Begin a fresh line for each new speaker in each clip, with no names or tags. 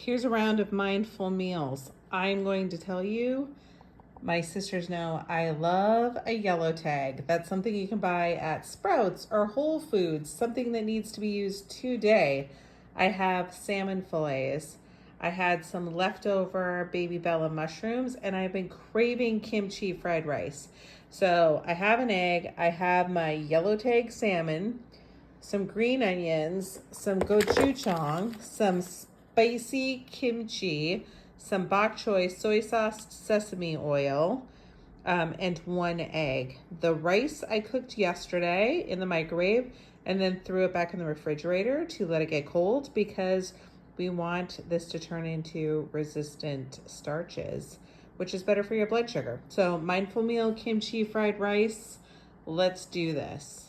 Here's a round of mindful meals. I'm going to tell you, my sisters know I love a yellow tag. That's something you can buy at Sprouts or Whole Foods, something that needs to be used today. I have salmon fillets. I had some leftover baby Bella mushrooms, and I've been craving kimchi fried rice. So I have an egg, I have my yellow tag salmon, some green onions, some gochujang, some spicy kimchi, some bok choy, soy sauce, sesame oil, and one egg. The rice I cooked yesterday in the microwave and then threw it back in the refrigerator to let it get cold because we want this to turn into resistant starches, which is better for your blood sugar. So mindful meal, kimchi fried rice. Let's do this.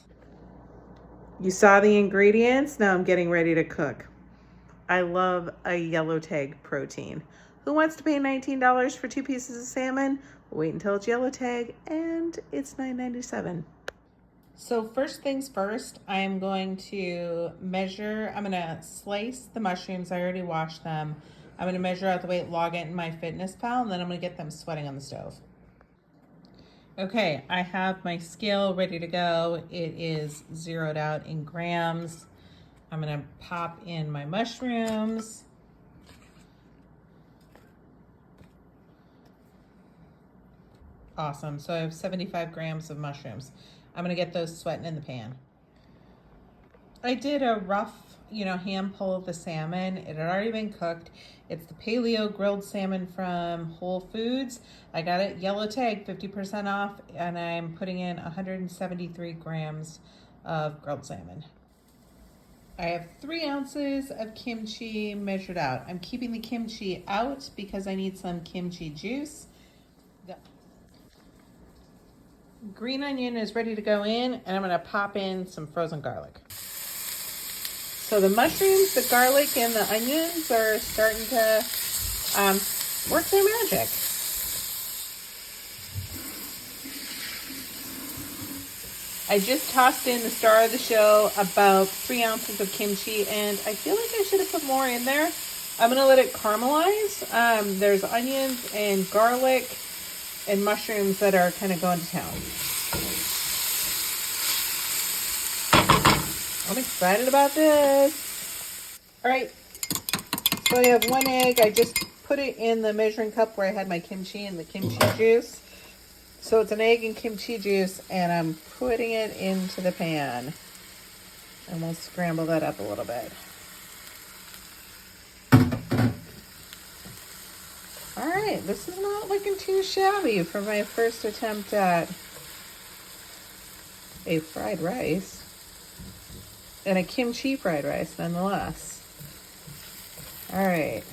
You saw the ingredients. Now I'm getting ready to cook. I love a yellow tag protein. Who wants to pay $19 for 2 pieces of salmon? Wait until it's yellow tag and it's $9.97. So first things first, I'm going to measure, I'm gonna slice the mushrooms. I already washed them. I'm gonna measure out the weight, log it in MyFitnessPal, and then I'm gonna get them sweating on the stove. Okay, I have my scale ready to go. It is zeroed out in grams. I'm gonna pop in my mushrooms. Awesome, so I have 75 grams of mushrooms. I'm gonna get those sweating in the pan. I did a rough, hand pull of the salmon. It had already been cooked. It's the paleo grilled salmon from Whole Foods. I got it yellow tag, 50% off, and I'm putting in 173 grams of grilled salmon. I have 3 ounces of kimchi measured out. I'm keeping the kimchi out because I need some kimchi juice. The green onion is ready to go in, and I'm gonna pop in some frozen garlic. So the mushrooms, the garlic, and the onions are starting to work their magic. I just tossed in the star of the show, about 3 ounces of kimchi, and I feel like I should have put more in there. I'm gonna let it caramelize. There's onions and garlic and mushrooms that are kind of going to town. I'm excited about this. All right, so I have 1 egg. I just put it in the measuring cup where I had my kimchi and the kimchi juice. So it's an egg and kimchi juice, and I'm putting it into the pan. And we'll scramble that up a little bit. All right, this is not looking too shabby for my first attempt at a fried rice. And a kimchi fried rice, nonetheless. All right.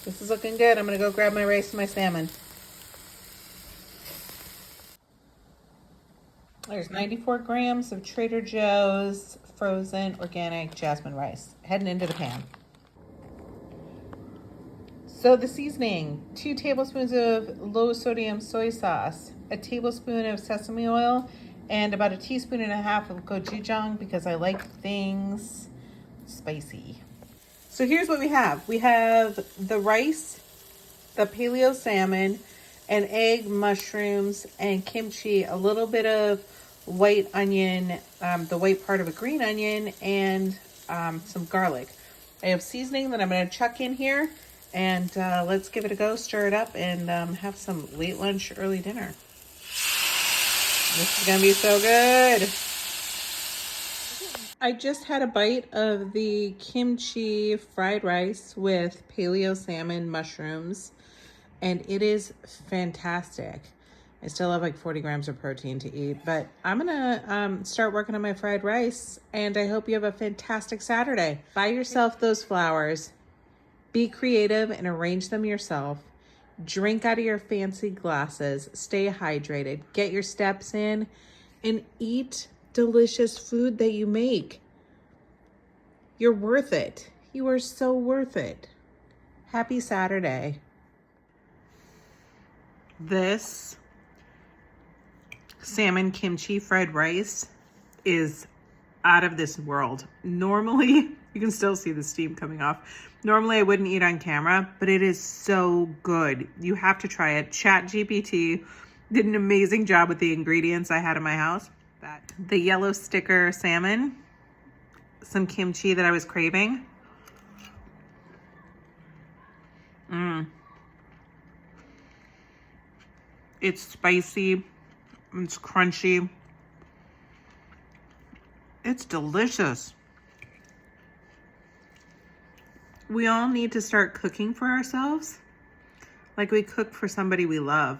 This is looking good. I'm going to go grab my rice and my salmon. There's 94 grams of Trader Joe's frozen organic jasmine rice. Heading into the pan. So the seasoning, 2 tablespoons of low sodium soy sauce, a tablespoon of sesame oil, and about 1.5 teaspoons of gochujang because I like things spicy. So here's what we have. We have the rice, the paleo salmon, an egg, mushrooms, and kimchi, a little bit of white onion, the white part of a green onion, and some garlic. I have seasoning that I'm going to chuck in here, and let's give it a go, stir it up, and have some late lunch, early dinner. This is gonna be so good. I just had a bite of the kimchi fried rice with paleo salmon mushrooms, and it is fantastic. I still have like 40 grams of protein to eat, but I'm gonna start working on my fried rice, and I hope you have a fantastic Saturday. Buy yourself those flowers, be creative and arrange them yourself. Drink out of your fancy glasses, stay hydrated, get your steps in, and eat delicious food that you make. You're worth it. You are so worth it. Happy Saturday. This salmon kimchi fried rice is out of this world. Normally, You can still see the steam coming off. Normally I wouldn't eat on camera, but it is so good. You have to try it. ChatGPT did an amazing job with the ingredients I had in my house. The yellow sticker salmon, some kimchi that I was craving. It's spicy, it's crunchy. It's delicious. We all need to start cooking for ourselves like we cook for somebody we love.